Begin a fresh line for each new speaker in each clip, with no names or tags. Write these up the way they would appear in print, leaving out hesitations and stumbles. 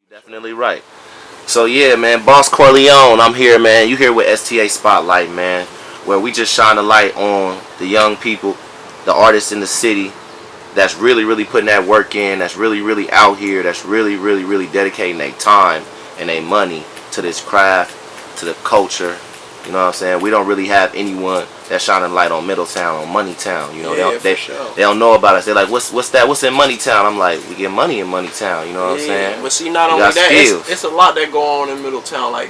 Definitely right. So yeah, man, Boss Corleone, I'm here, man. You here with STA Spotlight, man, where we just shine a light on the young people, the artists in the city that's really, really putting that work in, that's really, really out here, that's really, really, really dedicating their time and their money to this craft, to the culture. You know what I'm saying? We don't really have anyone that's shining light on Middletown, on Moneytown. You know, they don't know about us. They're like, what's that? What's in Moneytown? I'm like, we get money in Moneytown. You know what I'm saying?
But see, not only that, it's a lot that go on in Middletown, like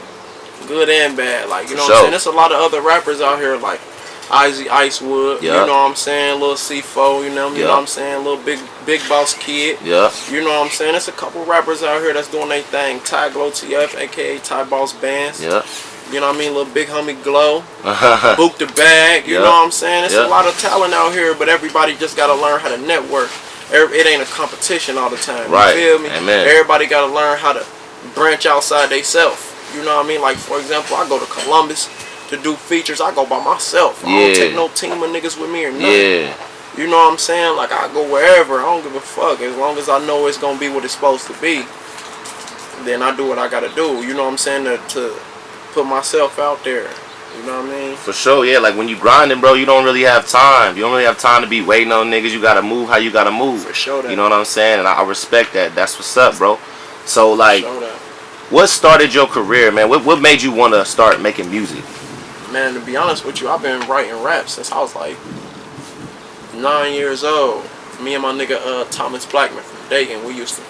good and bad. Like, you know what I'm saying? There's a lot of other rappers out here, like Izzy Icewood. You know what I'm saying? Little C4. You know what I'm saying? Little Big Boss Kid.
Yeah.
You know what I'm saying? There's a couple rappers out here that's doing their thing. Ty Glow TF, aka Ty Boss Bands.
Yeah.
You know what I mean? Little Big Homie Glow. Book the Bag. You know what I'm saying? It's a lot of talent out here, but everybody just got to learn how to network. It ain't a competition all the time.
Right.
You feel me?
Amen.
Everybody got to learn how to branch outside theyself. You know what I mean? Like, for example, I go to Columbus to do features. I go by myself. I don't take no team of niggas with me or nothing. Yeah. You know what I'm saying? Like, I go wherever. I don't give a fuck. As long as I know it's going to be what it's supposed to be, then I do what I got to do. You know what I'm saying? To put myself out there. You know what I mean?
For sure, yeah. Like when you grinding, bro, you don't really have time. You don't really have time to be waiting on niggas. You gotta move how you gotta move.
For sure.
You know what I'm saying? And I respect that. That's what's up, bro. So like, what started your career, man? What made you want to start making music?
Man, to be honest with you, I've been writing raps since I was like 9 years old. Me and my nigga Thomas Blackman from Dayton, we used to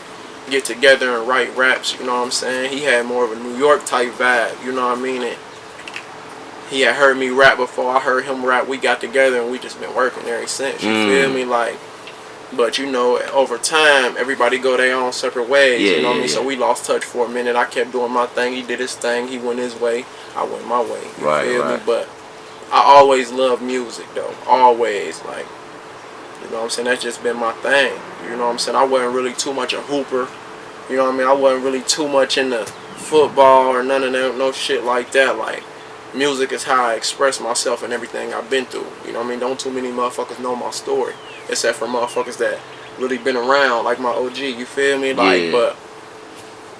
get together and write raps. You know what I'm saying? He had more of a New York type vibe. You know what I mean? And he had heard me rap before I heard him rap. We got together and we just been working ever since. You feel me? Like, but you know, over time, everybody go their own separate ways. You know what I mean? So we lost touch for a minute. I kept doing my thing. He did his thing. He went his way. I went my way. You feel me? But I always loved music, though. Always. Like, you know what I'm saying? That's just been my thing. You know what I'm saying? I wasn't really too much a hooper. You know what I mean? I wasn't really too much into football or none of that, no shit like that. Like, music is how I express myself and everything I've been through. You know what I mean? Don't too many motherfuckers know my story, except for motherfuckers that really been around, like my OG. You feel me? Like, but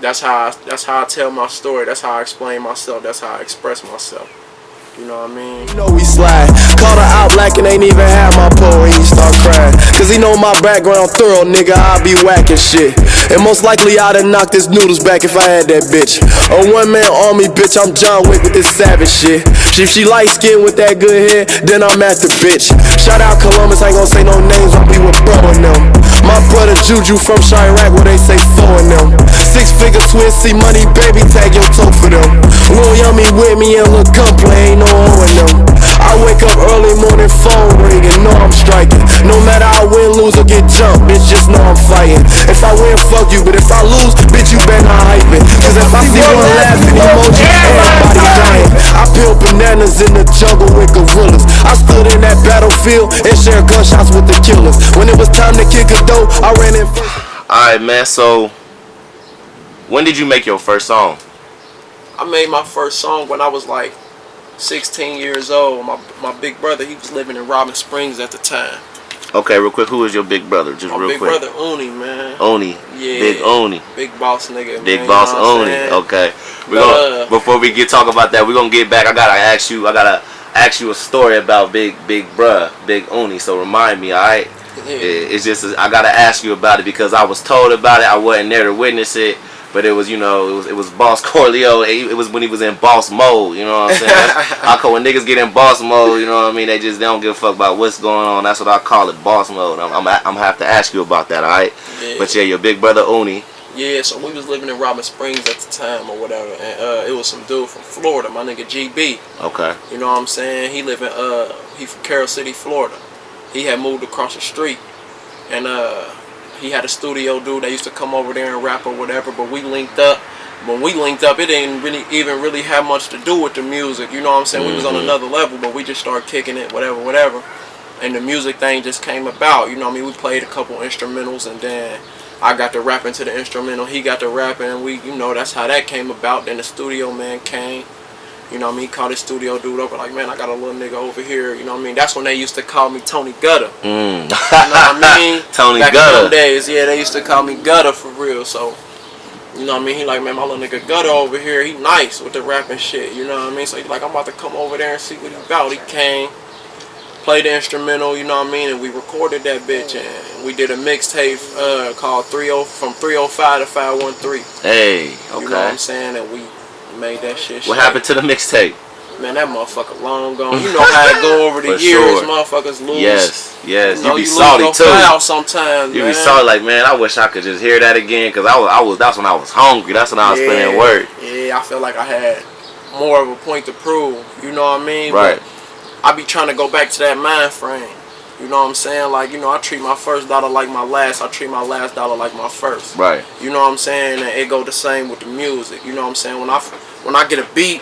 that's how I tell my story. That's how I explain myself. That's how I express myself. You know what I mean?
You know we slide. Called her out black and ain't even have my pole. He start crying. Cause he know my background thorough, nigga. I be whacking shit. And most likely I'd have knocked his noodles back if I had that bitch. A one-man army, bitch. I'm John Wick with this savage shit. If she light skin with that good hair, then I'm at the bitch. Shout out Columbus, I ain't gon' say no names. I'll be with bro and them. My brother Juju from Chirac, where they say four in them. 6-figure twist, see money, baby, tag your toe for them. Lil Yummy with me and look gunplay, ain't no O in them. I wake up early morning, phone ringing, know I'm striking. No matter I win, lose, or get jumped, bitch, just know I'm fighting. If I win, fuck you, but if I lose, bitch, you better not hype it. Cause if I see one laughing emoji, everybody dying. I peel bananas in the jungle with gorillas. I stood in that battlefield and shared gunshots with the killers. When it was time to kick a dough, I ran in first.
Alright, man, so when did you make your first song?
I made my first song when I was like 16 years old. My big brother, he was living in Robin Springs at the time.
Okay, real quick, who is your big brother? Just
my
real
big
quick.
Brother Uni, man.
Uni.
Yeah.
Big Uni.
Big boss nigga.
Big
man,
boss
you know
Uni. Okay. Before we talk about that, we're gonna get back. I gotta ask you a story about Big Bruh, Big Uni. So remind me, alright?
Yeah.
It's just I gotta ask you about it because I was told about it. I wasn't there to witness it. But it was, you know, it was Boss Corleone. It was when he was in boss mode, you know what I'm saying? I call when niggas get in boss mode, you know what I mean? They don't give a fuck about what's going on. That's what I call it, boss mode. I'm gonna have to ask you about that, alright?
Yeah.
But yeah, your big brother Uni.
Yeah, so we was living in Robin Springs at the time or whatever, and it was some dude from Florida, my nigga GB.
Okay.
You know what I'm saying? He live in he from Carroll City, Florida. He had moved across the street, and he had a studio dude that used to come over there and rap or whatever, but we linked up. When we linked up, it didn't really have much to do with the music, you know what I'm saying? We was on another level, but we just started kicking it, whatever. And the music thing just came about, you know what I mean? We played a couple instrumentals, and then I got to rapping to the instrumental, he got to rapping, and we, you know, that's how that came about. Then the studio man came. You know what I mean? Called his studio dude up and like, man, I got a little nigga over here. You know what I mean? That's when they used to call me Tony Gutter. You know what I mean?
Tony
Back
Gutter.
in them days, yeah, they used to call me Gutter for real. So You know what I mean? He like, man, my little nigga Gutter over here, he nice with the rapping shit. You know what I mean? So he like, I'm about to come over there and see what he about. He came, played the instrumental, you know what I mean? And we recorded that bitch, and we did a mixtape called from 305 to 513.
Hey, okay.
You know what I'm saying? And we made that shit.
What happened to the mixtape?
Man, that motherfucker long gone. You know how it go over the years.
Sure.
Motherfuckers lose.
Yes. You
know,
be salty too.
Sometimes,
you
man.
be salty like, man, I wish I could just hear that again, because that's when I was hungry. That's when I was putting in work.
Yeah, I feel like I had more of a point to prove. You know what I mean?
Right.
But I be trying to go back to that mind frame. You know what I'm saying? Like, you know, I treat my first dollar like my last. I treat my last dollar like my first.
Right.
You know what I'm saying? And it go the same with the music. You know what I'm saying? When I get a beat,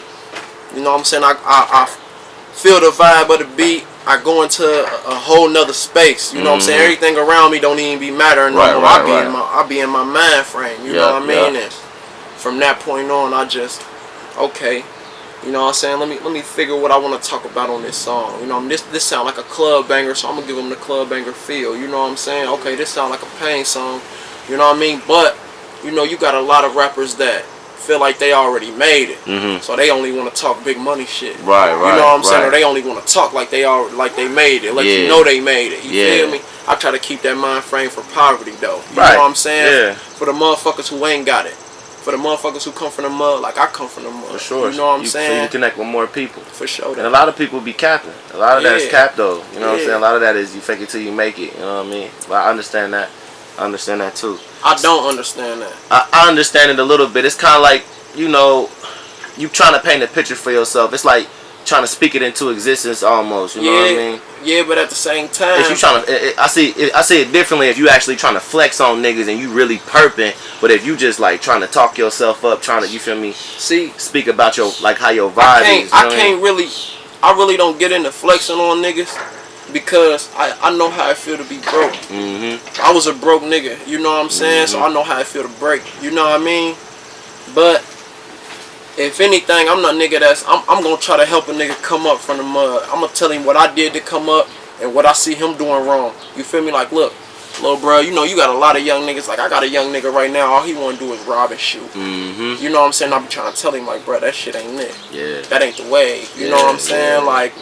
you know what I'm saying? I feel the vibe of the beat. I go into a whole nother space. You know what I'm saying? Everything around me don't even be mattering no more. I be in my mind frame. You know what I mean? And from that point on, I just, okay. You know what I'm saying? Let me figure what I want to talk about on this song. You know, this sound like a club banger, so I'm gonna give them the club banger feel. You know what I'm saying? Okay, this sound like a pain song. You know what I mean? But you know, you got a lot of rappers that feel like they already made it, so they only want to talk big money shit.
Right.
You know what I'm saying? Or they only want to talk like they made it, like you know they made it. You feel me? I try to keep that mind frame for poverty though. You know what I'm saying?
Yeah.
For the motherfuckers who ain't got it. For the motherfuckers who come from the mud, like I come from the mud.
For sure.
You know what I'm saying?
So you connect with more people.
For sure.
And a lot of people be capping. A lot of that is cap though. You know what I'm saying? A lot of that is you fake it till you make it. You know what I mean? But I understand that. I understand that too.
I don't understand that.
I understand it a little bit. It's kind of like, you know, you trying to paint a picture for yourself. It's like trying to speak it into existence almost. You know what I mean?
Yeah, but at the same time,
if you trying to, I see it differently. If you actually trying to flex on niggas and you really perping, but if you just like trying to talk yourself up, trying to, you feel me? Speak about your, like how your vibe is.
I really don't get into flexing on niggas because I know how it feel to be broke. I was a broke nigga, you know what I'm saying? So I know how it feel to break. You know what I mean? But if anything, I'm not nigga I'm gonna try to help a nigga come up from the mud. I'm gonna tell him what I did to come up and what I see him doing wrong. You feel me? Like, look, little bro, you know you got a lot of young niggas. Like, I got a young nigga right now, all he wanna do is rob and shoot. You know what I'm saying? I be trying to tell him, like, bro, that shit ain't it.
Yeah.
That ain't the way. You know what I'm saying? Like,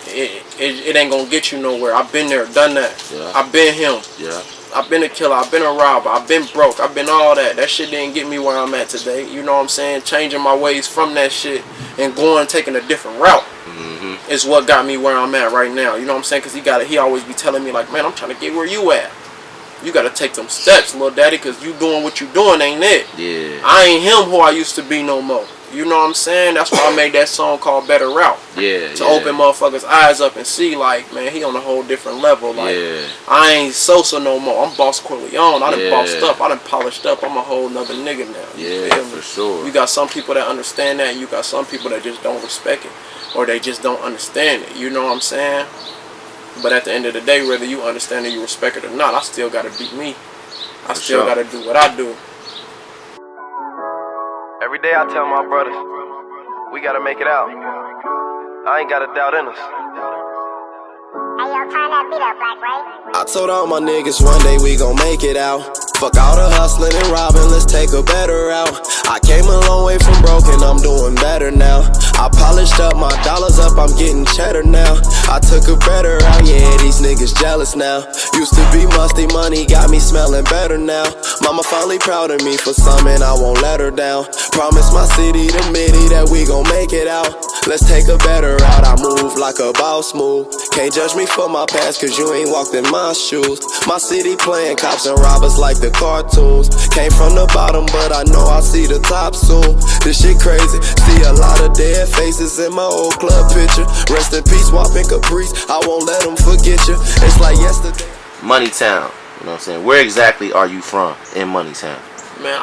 it ain't gonna get you nowhere. I've been there, done that.
Yeah.
I've been him.
Yeah.
I've been a killer, I've been a robber, I've been broke, I've been all that. That shit didn't get me where I'm at today. You know what I'm saying? Changing my ways from that shit and taking a different route is what got me where I'm at right now. You know what I'm saying? Because he always be telling me, like, man, I'm trying to get where you at. You got to take them steps, little daddy, because you doing what you doing ain't it.
Yeah.
I ain't him who I used to be no more. You know what I'm saying? That's why I made that song called Better Route.
Yeah.
To open motherfuckers' eyes up and see, like, man, he on a whole different level. Like, I ain't Sosa no more. I'm Boss Corleone. I done bossed up. I done polished up. I'm a whole nother nigga now. You feel me?
For sure.
You got some people that understand that, and you got some people that just don't respect it, or they just don't understand it. You know what I'm saying? But at the end of the day, whether you understand it, you respect it or not, I still gotta be me. I still gotta do what I do.
Every day I tell my brothers, we gotta make it out. I ain't got a doubt in us.
Hey, yo, turn that beat up, Black Ray.
I told all my niggas one day we gon' make it out. Fuck all the hustling and robbing, let's take a better route. I came a long way from broken, I'm doing better now. I polished up my dollars up, I'm getting cheddar now. I took a better route, yeah, these niggas jealous now. Used to be musty money, got me smelling better now. Mama finally proud of me for something, I won't let her down. Promise my city, the midi, that we gon' make it out. Let's take a better route, I move like a boss move. Can't judge me for my past, cause you ain't walked in my shoes. My city playing cops and robbers like the cartoons. Came from the bottom, but I know I'll see the top soon. This shit crazy, see a lot of dead faces in my old club picture. Rest in peace, Whopping Caprice, I won't let them forget you. It's like yesterday.
Moneytown, you know what I'm saying? Where exactly are you from in Moneytown?
Man,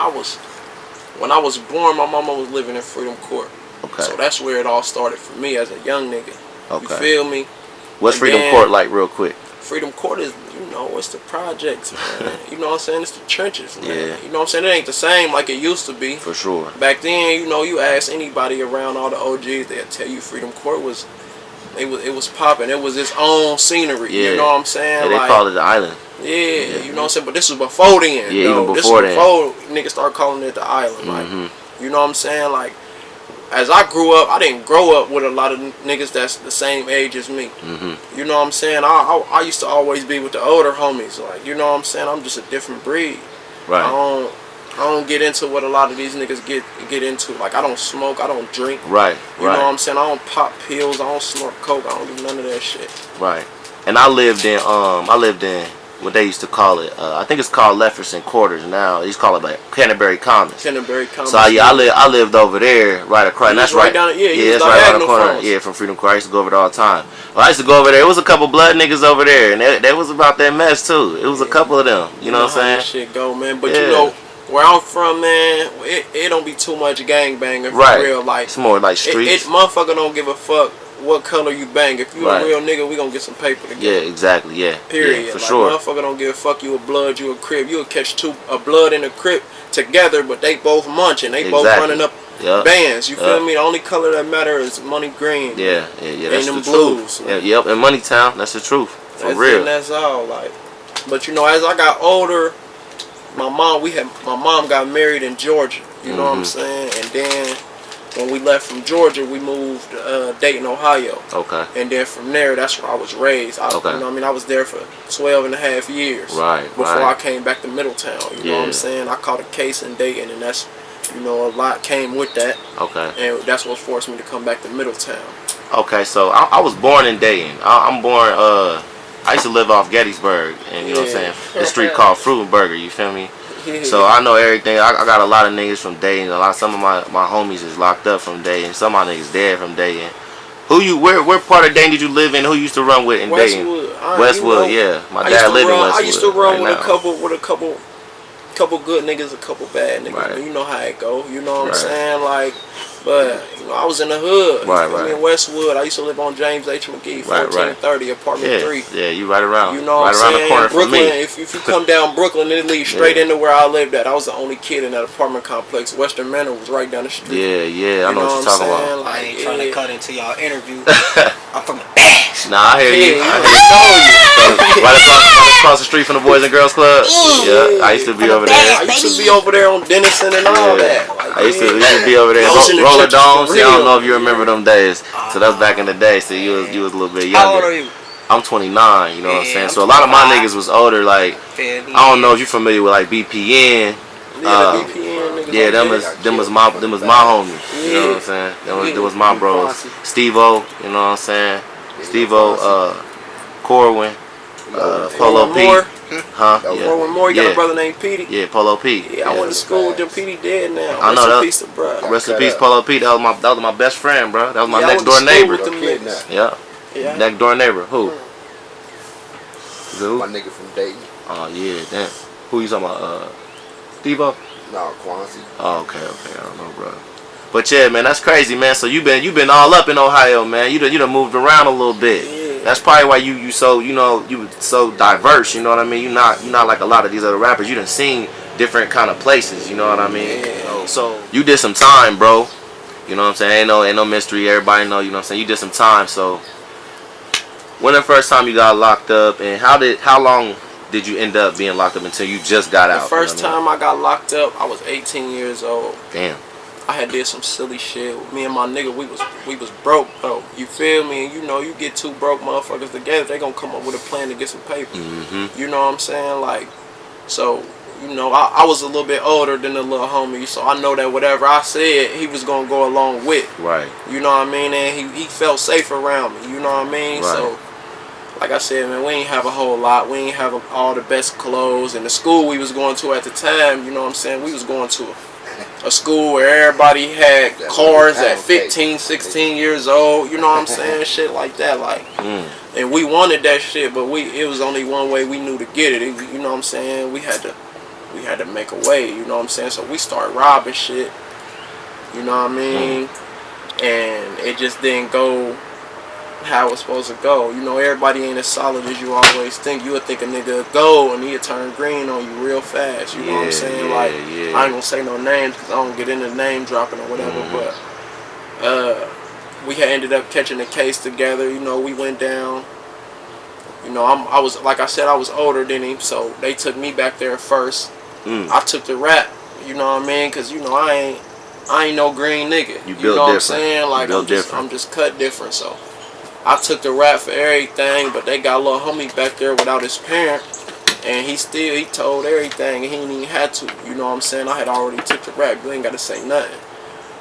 when I was born, my mama was living in Freedom Court.
Okay.
So that's where it all started for me as a young nigga.
Okay.
You feel me?
What's
And
Freedom
then,
Court like, real quick?
Freedom Court is, you know, it's the projects, man. You know what I'm saying? It's the trenches, man.
Yeah.
You know what I'm saying? It ain't the same like it used to be.
For sure.
Back then, you know, you ask anybody around all the OGs, they'll tell you Freedom Court was popping. It was its own scenery.
Yeah.
You know what I'm saying?
Yeah, they
like,
call it the island.
Yeah, you know what I'm saying? But this was before then.
Yeah, even
This
before
was
then.
before niggas started calling it the island. Like, you know what I'm saying? Like, as I grew up, I didn't grow up with a lot of niggas that's the same age as me. You know what I'm saying? I used to always be with the older homies. Like, you know what I'm saying? I'm just a different breed.
Right.
I don't get into what a lot of these niggas get into. Like, I don't smoke, I don't drink.
Right.
You know what I'm saying? I don't pop pills, I don't snort coke, I don't do none of that shit.
Right. And I lived in what they used to call it. I think it's called Lefferson Quarters now. They used to call it like Canterbury Commons.
Canterbury Commons.
So yeah, I lived over there right across. And that's right
down. Yeah,
it's right around the corner. Yeah, from Freedom Court. I used to go over there all the time. Well, I used to go over there. It was a couple blood niggas over there, and they was about that mess too. It was a couple of them. You know what I'm saying?
How shit go, man. But you know where I'm from, man, it don't be too much gangbanging for real. Like,
it's more like streets.
Motherfucker don't give a fuck what color you bang. If you a real nigga, we gonna get some paper together.
Yeah, exactly. Yeah.
Period.
Yeah, for
like,
sure.
Motherfucker don't give a fuck. You a blood, you a crib. You'll catch a blood and a crib together, but they both munching. They both running up bands. You feel me? The only color that matter is money green.
Yeah. That's
them
the
blues.
truth. Yep. And Moneytown. That's the truth. For real.
And that's all. Like, but you know, as I got older, my mom got married in Georgia. You know what I'm saying? And then when we left from Georgia, we moved to Dayton, Ohio. Okay. And then from there, that's where I was raised. You know what I mean? I was there for 12 and a half years. Right. Before I came back to Middletown. You know what I'm saying? I caught a case in Dayton, and that's, you know, a lot came with that. Okay. And that's what forced me to come back to Middletown.
Okay, so I was born in Dayton. I'm born, I used to live off Gettysburg, and you know what I'm saying? The street called Fruitenberger, you feel me? So I know everything. I got a lot of niggas from Dayton. Some of my homies is locked up from Dayton. Some of my niggas dead from Dayton. Where part of Dayton did you live in? Who you used to run with in Dayton? Westwood, yeah. My dad lived in Westwood.
I used to run with a couple good niggas, a couple bad niggas. Right. You know how it go. You know what I'm saying? Like, but you know, I was in the hood. Right. In Westwood. I used to live on James H. McGee, 1430, apartment 3.
Yeah, you right around.
You know
right
what I'm saying?
The corner
Brooklyn,
from me.
if you come down Brooklyn, it leads straight into where I lived at. I was the only kid in that apartment complex. Western Manor was right down the street.
Yeah, I know what you're talking about.
Like, I ain't trying to cut into y'all interview. I'm from the Bash.
Nah, I hear you. I know you. Right across the street from the Boys and Girls Club. Yeah, I used to be over there.
I used to be over there on Dennison and all that. Like,
I used to be over there. Roller Dome. See, I don't know if you remember them days. So that's back in the day. So you was a little bit younger.
How old are you?
I'm 29. You know what I'm saying? So a lot of my niggas was older. Like, I don't know if you're familiar with like BPN.
BPN niggas.
Yeah, them was my homies. You know what I'm saying? Them was my bros. Steve-O, you know what I'm saying? Steve-O, Corwin, Polo P. Huh?
Corwin Moore, you got a brother named Petey.
Yeah, Polo P.
Yeah, I went to school with them. Petey dead now.
I know that.
Rest in peace, bro.
Rest in peace, Polo P. That was my best friend, bro. That was my next door neighbor. Yeah. Next door neighbor. Who?
My nigga from Dayton.
Oh yeah, damn. Who you talking about? Steve-O?
No, Quancy.
Oh, okay. I don't know, bro. But yeah, man, that's crazy, man. So you been all up in Ohio, man. You done moved around a little bit. Yeah. That's probably why you so you so diverse. You know what I mean? You not like a lot of these other rappers. You done seen different kind of places. You know what I mean?
Yeah.
So you did some time, bro. You know what I'm saying? Ain't no mystery. Everybody know. You know what I'm saying? You did some time. So when the first time you got locked up, and how long did you end up being locked up until you just got out?
The first time I got locked up, I was 18 years old.
Damn.
I had did some silly shit. Me and my nigga, we was broke though. You feel me? And you get two broke motherfuckers together, they gonna come up with a plan to get some paper. You know what I'm saying? Like, so I was a little bit older than the little homie, so I know that whatever I said, he was gonna go along with. Right. You know what I mean? And he felt safe around me. You know what I mean? Right. So, like I said, man, we ain't have a whole lot. We ain't have all the best clothes. And the school we was going to at the time, you know what I'm saying? We was going to a school where everybody had cars at 15, 16 years old. You know what I'm saying? Shit like that. Like, and we wanted that shit, but it was only one way we knew to get it. You know what I'm saying? We had to make a way. You know what I'm saying? So we started robbing shit. You know what I mean? And it just didn't go how it's supposed to go. You know, everybody ain't as solid as you always think. You would think a nigga would go and he'd turn green on you real fast. You know what I'm saying? I ain't gonna say no names because I don't get into name dropping or whatever, but we had ended up catching a case together. You know, we went down. You know, I was, like I said, I was older than him, so they took me back there first. I took the rap, you know what I mean? Cause you know I ain't no green nigga.
You built
know what I'm
different.
saying? Like I'm just cut different. So I took the rap for everything, but they got a little homie back there without his parent, and he told everything, and he didn't even had to. You know what I'm saying? I had already took the rap. You ain't got to say nothing.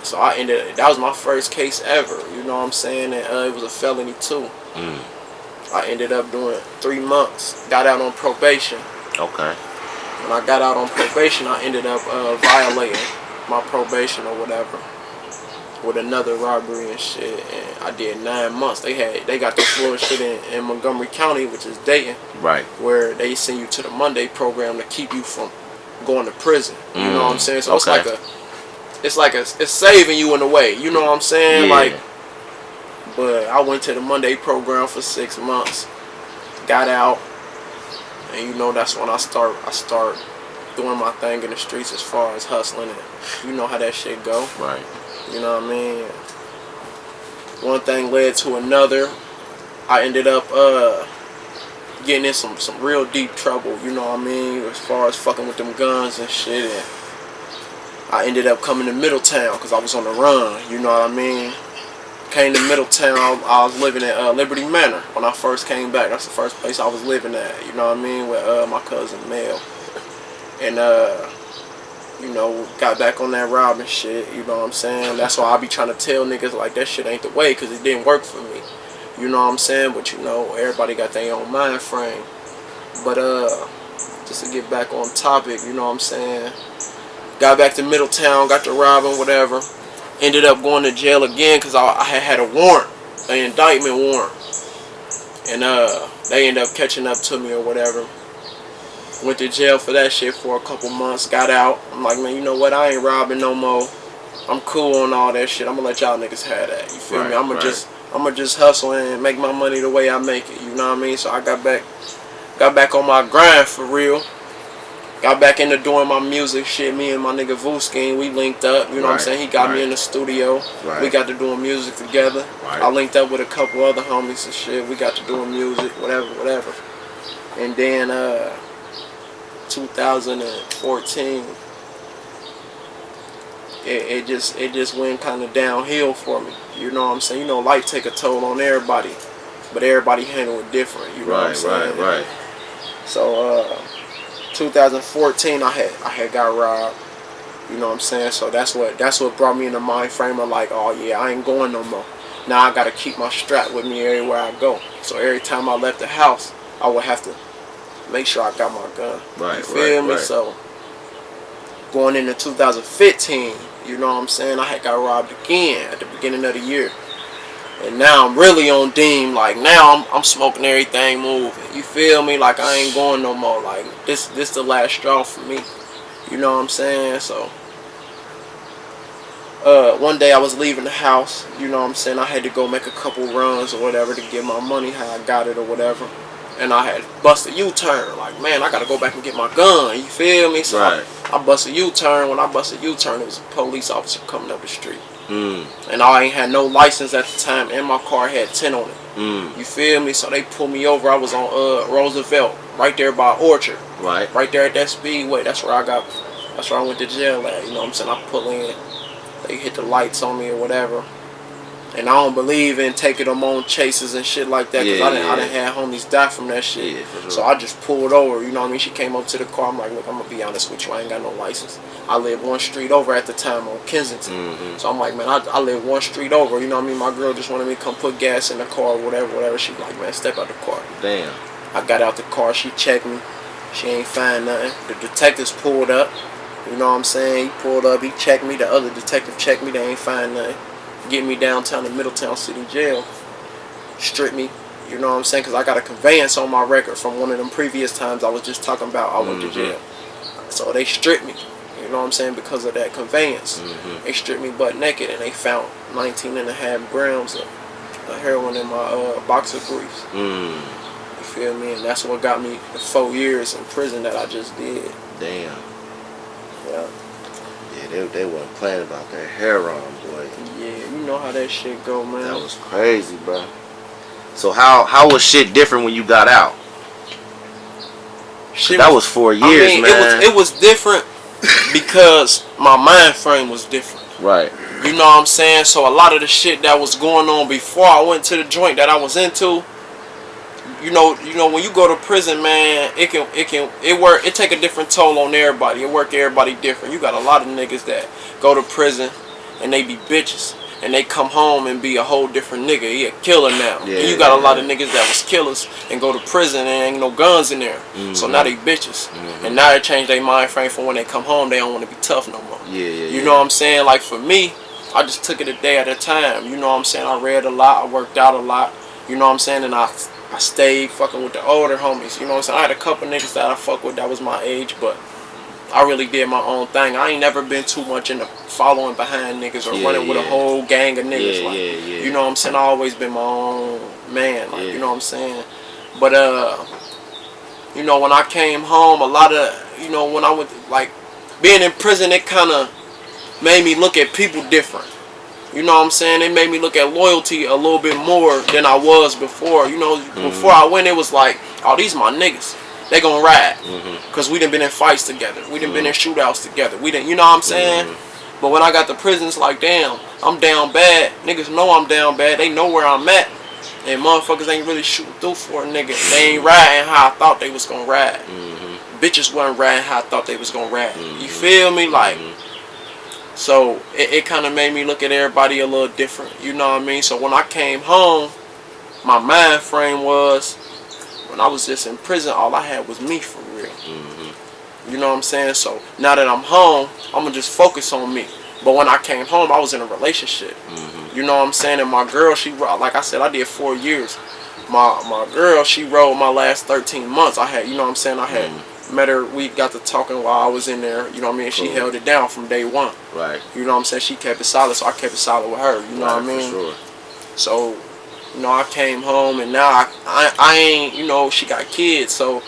So that was my first case ever. You know what I'm saying? And it was a felony too. I ended up doing 3 months. Got out on probation.
Okay.
When I got out on probation, I ended up violating my probation or whatever with another robbery and shit. And I did 9 months. They got this little shit in Montgomery County, which is Dayton,
right,
where they send you to the Monday program to keep you from going to prison. You know what I'm saying? So
okay.
it's saving you in a way. You know what I'm saying?
Yeah.
Like, but I went to the Monday program for 6 months, got out. And you know, that's when I start doing my thing in the streets as far as hustling, and you know how that shit go.
Right.
You know what I mean? One thing led to another. I ended up getting in some real deep trouble, you know what I mean, as far as fucking with them guns and shit. And I ended up coming to Middletown because I was on the run, you know what I mean? Came to Middletown. I was living at Liberty Manor when I first came back. That's the first place I was living at, you know what I mean, with my cousin Mel. And you know, got back on that robbing shit, you know what I'm saying? That's why I be trying to tell niggas like that shit ain't the way, because it didn't work for me, you know what I'm saying? But you know, everybody got their own mind frame. But just to get back on topic, you know what I'm saying, got back to Middletown, got to robbing, whatever. Ended up going to jail again because I had a warrant, an indictment warrant. And they ended up catching up to me or whatever. Went to jail for that shit for a couple months, got out. I'm like, man, you know what? I ain't robbing no more. I'm cool on all that shit. I'm gonna let y'all niggas have that. You feel me? I'm gonna just hustle and make my money the way I make it. You know what I mean? So I got back on my grind for real. Got back into doing my music shit. Me and my nigga Vuskin, we linked up. You know what I'm saying? He got me in the studio. We got to doing music together. I linked up with a couple other homies and shit. We got to doing music, whatever. And then 2014, it just went kind of downhill for me. You know what I'm saying? You know, life take a toll on everybody, but everybody handle it different. You know what I'm saying?
Right.
So 2014, I had got robbed. You know what I'm saying? So that's what brought me in the mind frame of like, oh yeah, I ain't going no more. Now I gotta keep my strap with me everywhere I go. So every time I left the house, I would have to make sure I got my gun.
Right.
You feel me? So going into 2015, you know what I'm saying, I had got robbed again at the beginning of the year. And now I'm really on Deem. Like now I'm smoking everything moving. You feel me? Like I ain't going no more. Like this the last straw for me. You know what I'm saying? So one day I was leaving the house. You know what I'm saying? I had to go make a couple runs or whatever to get my money, how I got it or whatever. And I had busted a U-turn. Like, man, I gotta go back and get my gun. You feel me? So I busted a U-turn. When I busted a U-turn, it was a police officer coming up the street. And I ain't had no license at the time, and my car had 10 on it. You feel me? So they pulled me over. I was on Roosevelt, right there by Orchard. Right there at that speedway. That's where I went to jail at. You know what I'm saying? I pull in. They hit the lights on me or whatever. And I don't believe in taking them on chases and shit like that, because I didn't have homies die from that shit. Yeah, for sure. So I just pulled over, you know what I mean? She came up to the car. I'm like, look, I'm going to be honest with you. I ain't got no license. I lived one street over at the time on Kensington. So I'm like, man, I live one street over, you know what I mean? My girl just wanted me to come put gas in the car or whatever. She was like, man, step out the car.
Damn.
I got out the car. She checked me. She ain't find nothing. The detectives pulled up. You know what I'm saying? He pulled up. He checked me. The other detective checked me. They ain't find nothing. Get me downtown to Middletown City Jail. Strip me. You know what I'm saying? Because I got a conveyance on my record from one of them previous times I was just talking about. I went to jail. So they stripped me. You know what I'm saying? Because of that conveyance. They stripped me butt naked and they found 19.5 grams of heroin in my boxer briefs. You feel me? And that's what got me the 4 years in prison that I just did.
Damn.
Yeah.
Yeah, they wasn't playing about that heroin, boy.
Yeah, you know how that shit go, man.
That was crazy, bro. So how was shit different when you got out?
Shit
That was 4 years, man.
It was different because my mind frame was different.
Right.
You know what I'm saying? So a lot of the shit that was going on before I went to the joint that I was into, you know, when you go to prison, man, it take a different toll on everybody. It work everybody different. You got a lot of niggas that go to prison and they be bitches. And they come home and be a whole different nigga. He a killer now.
Yeah,
and you got a lot of niggas that was killers and go to prison and ain't no guns in there. So now they bitches. And now they change their mind frame for when they come home, they don't want to be tough no more. You know what I'm saying? Like for me, I just took it a day at a time. You know what I'm saying? I read a lot. I worked out a lot. You know what I'm saying? And I stayed fucking with the older homies. You know what I'm saying? I had a couple niggas that I fuck with that was my age, but I really did my own thing. I ain't never been too much into following behind niggas or running with a whole gang of niggas. You know what I'm saying? I always been my own man. Like, you know what I'm saying? But you know, when I came home, a lot of, you know, when I went, like, being in prison, it kind of made me look at people different. You know what I'm saying? It made me look at loyalty a little bit more than I was before. You know, before I went, it was like, oh, these my niggas. They gonna ride. Because we done been in fights together. We done been in shootouts together. We done, you know what I'm saying? But when I got to prison, it's like, damn, I'm down bad. Niggas know I'm down bad. They know where I'm at. And motherfuckers ain't really shooting through for a nigga. They ain't riding how I thought they was gonna ride. Bitches wasn't riding how I thought they was gonna ride. You feel me? Like, so it kind of made me look at everybody a little different. You know what I mean? So when I came home, my mind frame was, when I was just in prison, all I had was me for real. You know what I'm saying? So now that I'm home, I'm gonna just focus on me. But when I came home, I was in a relationship. You know what I'm saying? And my girl, she, like I said, I did 4 years. My girl, she rode my last 13 months. I had, you know what I'm saying? I had met her. We got to talking while I was in there. You know what I mean? She held it down from day one.
Right.
You know what I'm saying? She kept it solid, so I kept it solid with her. You know what I mean?
For sure.
So, you know, I came home and now I ain't, you know, she got kids, so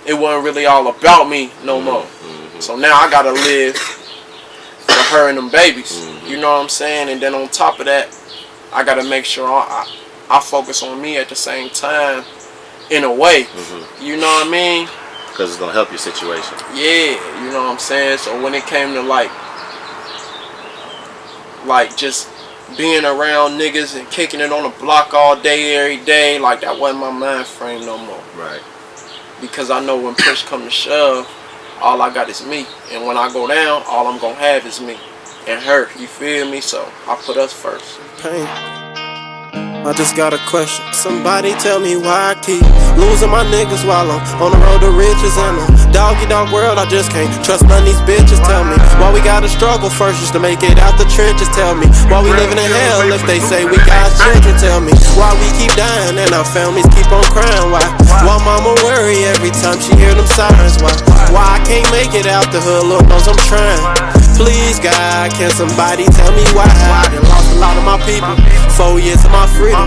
it wasn't really all about me no more. So now I gotta live for her and them babies. You know what I'm saying? And then on top of that, I gotta make sure I focus on me at the same time, in a way. You know what I mean?
Because it's gonna help your situation.
Yeah, you know what I'm saying? So when it came to like just being around niggas and kicking it on the block all day, every day, like that wasn't my mind frame no more.
Right.
Because I know when push come to shove, all I got is me. And when I go down, all I'm gonna have is me and her. You feel me? So I put us first.
Pain. I just got a question. Somebody tell me why I keep losing my niggas while I'm on the road to riches in a dog-eat-dog world. I just can't trust none of these bitches. Tell me why we gotta struggle first just to make it out the trenches. Tell me why we living in hell if they say we got children. Tell me why we keep dying and our families keep on crying. Why mama worry every time she hear them sirens? Why I can't make it out the hood? Lord knows I'm trying. Please God, can somebody tell me why I done lost a lot of my people? 4 years of my freedom.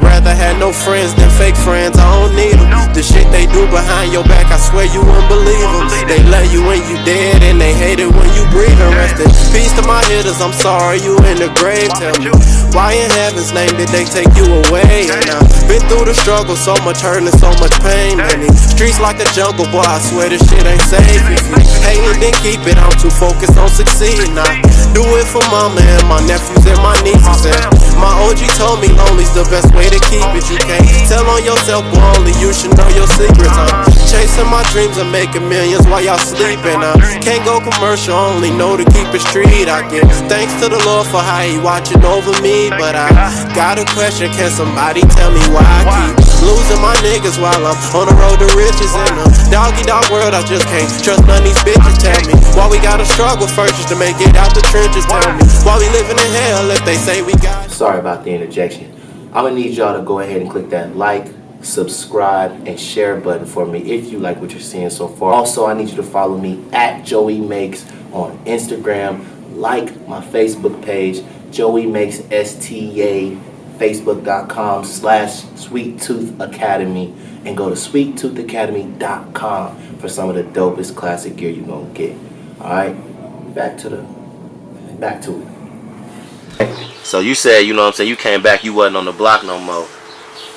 Rather had no friends than fake friends, I don't need them. The shit they do behind your back, I swear you wouldn't believe them. They love you when you dead and they hate it when you breathing. Rest in peace to my hitters, I'm sorry you in the grave. Tell me, why in heaven's name did they take you away? And I've been through the struggle, so much hurt and so much pain. And these streets like a jungle, boy, I swear this shit ain't safe. If you hate it, then keep it, I'm too focused on succeeding. I do it for mama and my nephews and my nieces. And my OG told me lonely's the best way to keep it. You can't tell on yourself, but only you should know your secrets. I'm chasing my dreams of making millions while y'all sleeping. I can't go commercial, only know to keep it street. I give thanks to the Lord for how he watching over me. But I got a question, can somebody tell me why I keep losing my niggas while I'm on the road to riches? In a dog-eat-dog world, I just can't trust none of these bitches. Tell me why we gotta struggle first just to make it out the trenches. Tell me why we living in hell if they say we got.
Sorry about the interjection. I'm gonna need y'all to go ahead and click that like, subscribe, and share button for me if you like what you're seeing so far. Also, I need you to follow me at Joey Makes on Instagram. Like my Facebook page, Joey Makes STA, Facebook.com/Sweet Tooth Academy, and go to SweetToothAcademy.com for some of the dopest classic gear you're gonna get. Alright, back to it. So you said, you know what I'm saying, you came back, you wasn't on the block no more.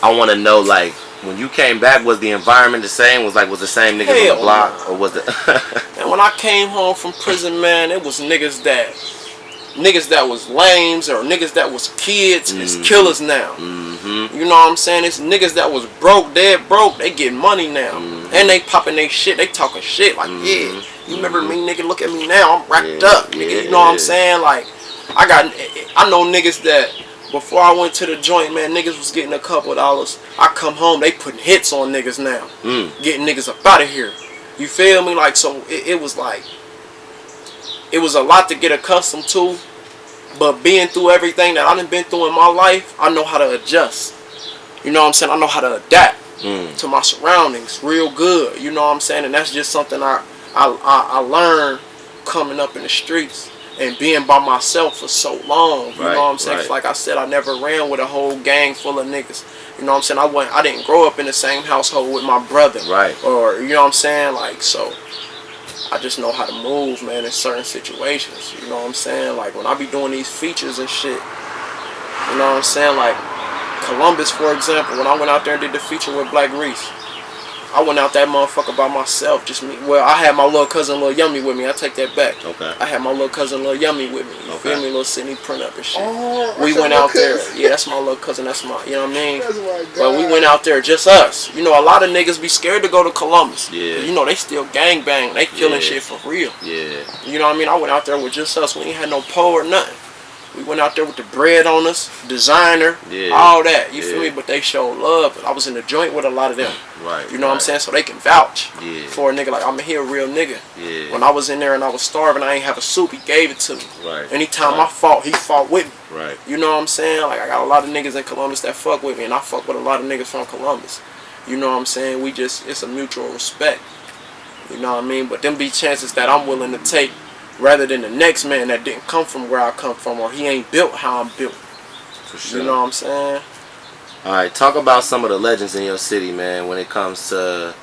I want to know, like, when you came back, was the environment the same? Was the same niggas on
Hell
the block,
no.
or was it?
And when I came home from prison, man, it was niggas that was lames or niggas that was kids is killers now. You know what I'm saying? It's niggas that was broke, dead broke, they get money now. And they popping they shit, they talking shit like, yeah, you remember me, nigga, look at me now, I'm racked up, nigga, you know what I'm saying? Like, I know niggas that before I went to the joint, man, niggas was getting a couple dollars. I come home, they putting hits on niggas now. Getting niggas up out of here. You feel me? Like, so it was like, it was a lot to get accustomed to. But being through everything that I done been through in my life, I know how to adjust. You know what I'm saying? I know how to adapt to my surroundings real good. You know what I'm saying? And that's just something I learned coming up in the streets and being by myself for so long. You know what I'm saying? 'Cause like I said, I never ran with a whole gang full of niggas. You know what I'm saying? I didn't grow up in the same household with my brother. Or, you know what I'm saying? Like, so I just know how to move, man, in certain situations. You know what I'm saying? Like, when I be doing these features and shit, you know what I'm saying? Like, Columbus, for example, when I went out there and did the feature with Black Reese, I went out that motherfucker by myself, just me. Well, I had my little cousin Lil Yummy with me. I take that back. I had my little cousin Lil Yummy with me. You feel me? Little Sydney print up and shit. We went out there. Yeah, that's my little cousin. That's my, you know what I mean?
That's my God.
But we went out there, just us. You know, a lot of niggas be scared to go to Columbus. You know, they still gang bang. They killing shit for real. You know what I mean? I went out there with just us. We ain't had no pole or nothing. We went out there with the bread on us, designer, all that. You feel me? But they showed love. I was in the joint with a lot of them. You know what I'm saying? So they can vouch for a nigga like, I'm here, a real nigga. When I was in there and I was starving, I ain't have a soup, he gave it to me. Anytime I fought, he fought with me. You know what I'm saying? Like, I got a lot of niggas in Columbus that fuck with me, and I fuck with a lot of niggas from Columbus. You know what I'm saying? It's a mutual respect. You know what I mean? But them be chances that I'm willing to take rather than the next man that didn't come from where I come from, or he ain't built how I'm built.
For sure.
You know what I'm saying?
Alright, talk about some of the legends in your city, man, when it comes to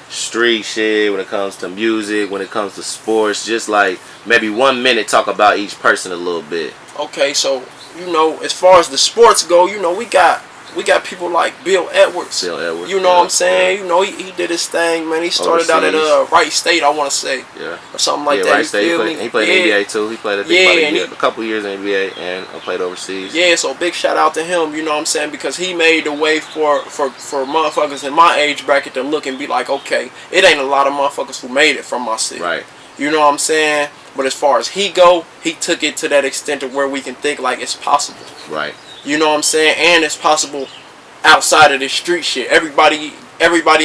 street shit, when it comes to music, when it comes to sports. Just like maybe 1 minute, talk about each person a little bit.
Okay, so, you know, as far as the sports go, you know, we got people like Bill Edwards. You know what I'm saying? You know, he did his thing, man. He started out at Wright State, I want to say. Or something like that.
Wright State. He played in the NBA too. He played a couple years in the NBA and played overseas. Yeah, so big shout out to him, you know what I'm saying? Because he made the way for motherfuckers in my age bracket to look and be like, okay, it ain't a lot of motherfuckers who made it from my city. You know what I'm saying? But as far as he go, he took it to that extent of where we can think like it's possible. You know what I'm saying? And it's possible outside of this street shit. Everybody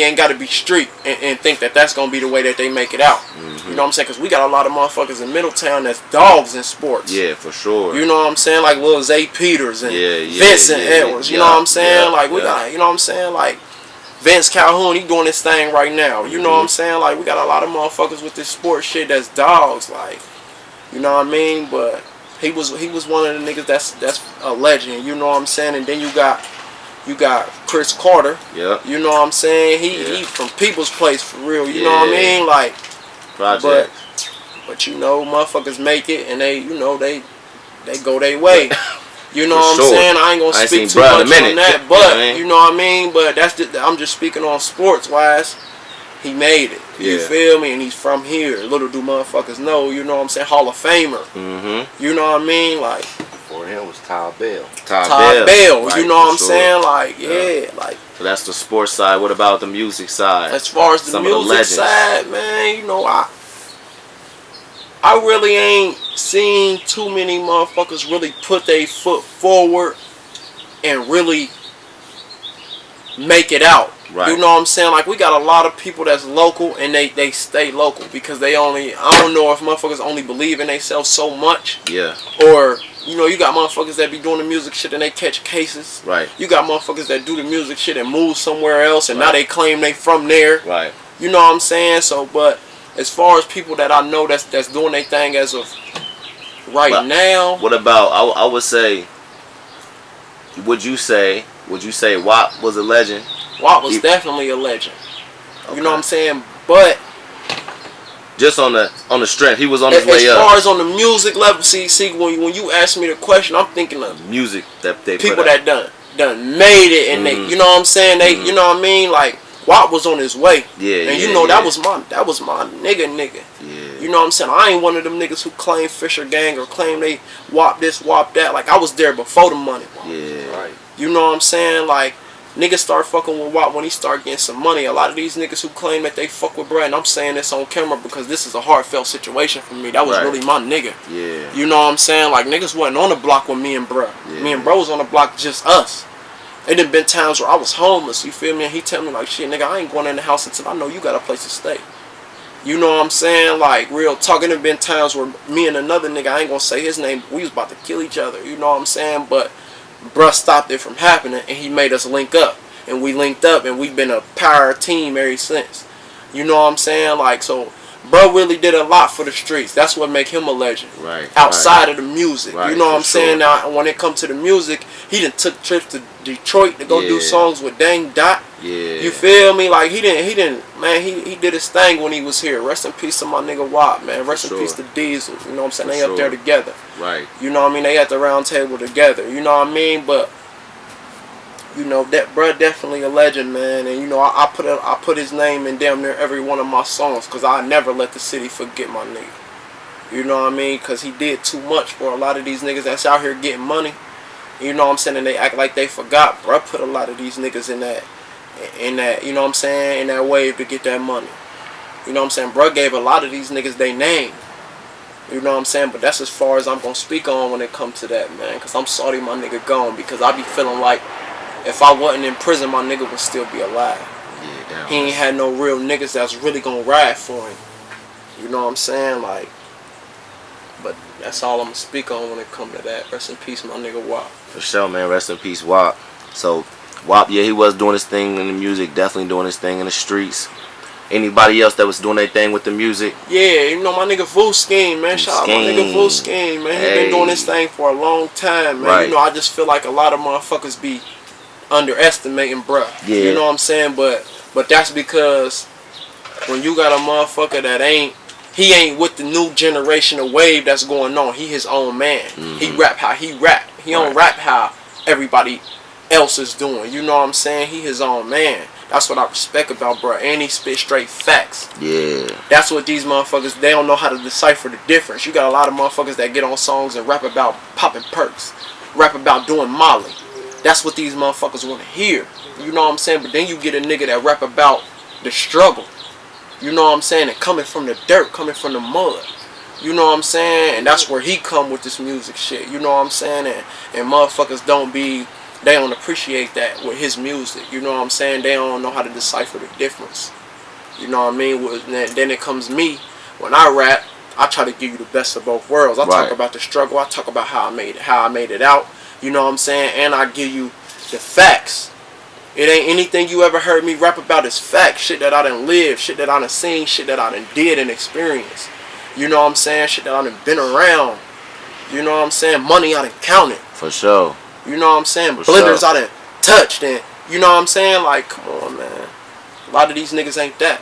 ain't got to be street and think that that's going to be the way that they make it out. You know what I'm saying? Because we got a lot of motherfuckers in Middletown that's dogs in sports. Yeah, for sure.
You know what I'm saying? Like Lil Zay Peters and Vincent Edwards. You know what I'm saying? Like, we got, you know what I'm saying? Like, Vince Calhoun, he doing his thing right now. You know what I'm saying? Like, we got a lot of motherfuckers with this sports shit that's dogs. Like, you know what I mean? But he was one of the niggas that's a legend. You know what I'm saying? And then you got Chris Carter. You know what I'm saying? He from People's Place for real. You know what I mean? Like, but you know, motherfuckers make it and they, you know, they go their way. You know what I'm saying? I ain't gonna speak too much on that, but you know what I mean? But I'm just speaking on sports wise. He made it. You feel me? And he's from here. Little do motherfuckers know, you know what I'm saying? Hall of Famer. You know what I mean? Like,
for him was Todd Bell.
Todd Bell, you know what I'm saying? Like, like.
So that's the sports side. What about the music side?
As far as the music side, man, you know, I really ain't seen too many motherfuckers really put their foot forward and really make it out. You know what I'm saying? Like, we got a lot of people that's local and they stay local because I don't know if motherfuckers only believe in themselves so much. Or, you know, you got motherfuckers that be doing the music shit and they catch cases. You got motherfuckers that do the music shit and move somewhere else and now they claim they from there. You know what I'm saying? So, but as far as people that I know that's doing their thing as of right now. What about, I would say, would you say WAP was a legend? WAP was definitely a legend. You know what I'm saying? But just on the strength, he was on his way up. As far as on the music level, see when you ask me the question, I'm thinking of
music that they
people that done. done made it, and they, you know what I'm saying? They, you know what I mean? Like, WAP was on his way.
Yeah,
and you
yeah,
know
yeah.
that was my nigga.
Yeah.
You know what I'm saying? I ain't one of them niggas who claim Fisher Gang or claim they WAP this, WAP that. Like, I was there before the money.
Yeah.
Right.
You know what I'm saying? Like, niggas start fucking with WAP when he start getting some money. A lot of these niggas who claim that they fuck with Brad, and I'm saying this on camera because this is a heartfelt situation for me. That was
Right.
really my nigga.
Yeah.
You know what I'm saying? Like, niggas wasn't on the block with me and bruh.
Yeah.
Me and bro was on the block just us. It done been times where I was homeless, you feel me? And he tell me like, shit, nigga, I ain't going in the house until I know you got a place to stay. You know what I'm saying? Like, real talk. It done been times where me and another nigga, I ain't gonna say his name, we was about to kill each other. You know what I'm saying? But bruh stopped it from happening, and he made us link up. And we linked up, and we've been a power team ever since. You know what I'm saying? Like, so, bro really did a lot for the streets. That's what make him a legend.
Right.
Outside of the music.
Right,
you know what I'm
for
saying?
sure.
Now, when it comes to the music, he done took trips to Detroit to go do
Yeah.
songs with Dang Dot.
Yeah.
You feel me? Like, he didn't, man, he did his thing when he was here. Rest in peace to my nigga WAP, man. Rest in
sure.
peace to Diesel. You know what I'm saying?
For
They up there
sure.
together.
Right.
You know what I mean? They at the round table together. You know what I mean? But, you know, that bruh definitely a legend, man. And, you know, I put his name in damn near every one of my songs because I never let the city forget my nigga. You know what I mean? Because he did too much for a lot of these niggas that's out here getting money. You know what I'm saying? And they act like they forgot. Bruh put a lot of these niggas in that, you know what I'm saying, in that wave to get that money. You know what I'm saying? Bruh gave a lot of these niggas their name. You know what I'm saying? But that's as far as I'm going to speak on when it comes to that, man. Because I'm sorry my nigga gone. Because I be feeling like if I wasn't in prison, my nigga would still be alive.
Yeah. Damn.
He ain't had no real niggas that's really going to ride for him. You know what I'm saying? Like, but that's all I'm going to speak on when it comes to that. Rest in peace, my nigga WAP.
For sure, man. Rest in peace, WAP. So, WAP, yeah, he was doing his thing in the music, definitely doing his thing in the streets. Anybody else that was doing their thing with the music?
Yeah, you know my nigga Vu Scheme, man. Shout out my nigga Vu Scheme, man. He been doing this thing for a long time, man.
Right.
You know, I just feel like a lot of motherfuckers be underestimating bruh.
Yeah.
You know what I'm saying? But that's because when you got a motherfucker that he ain't with the new generation of wave that's going on. He his own man. He rap how he rap. He don't rap how everybody else is doing. You know what I'm saying? He his own man. That's what I respect about bruh. And he spit straight facts.
Yeah.
That's what these motherfuckers, they don't know how to decipher the difference. You got a lot of motherfuckers that get on songs and rap about popping perks. Rap about doing Molly. That's what these motherfuckers want to hear. You know what I'm saying? But then you get a nigga that rap about the struggle. You know what I'm saying? And coming from the dirt, coming from the mud. You know what I'm saying? And that's where he come with this music shit. You know what I'm saying? And motherfuckers they don't appreciate that with his music. You know what I'm saying? They don't know how to decipher the difference. You know what I mean? Then it comes me. When I rap, I try to give you the best of both worlds. I talk about the struggle. I talk about how I made it out. You know what I'm saying? And I give you the facts. It ain't anything you ever heard me rap about is facts. Shit that I done lived. Shit that I done seen. Shit that I done did and experienced. You know what I'm saying? Shit that I done been around. You know what I'm saying? Money I done counted.
For sure.
You know what I'm saying?
For
Blenders
sure.
I done touched. And you know what I'm saying? Like, come on, man. A lot of these niggas ain't that.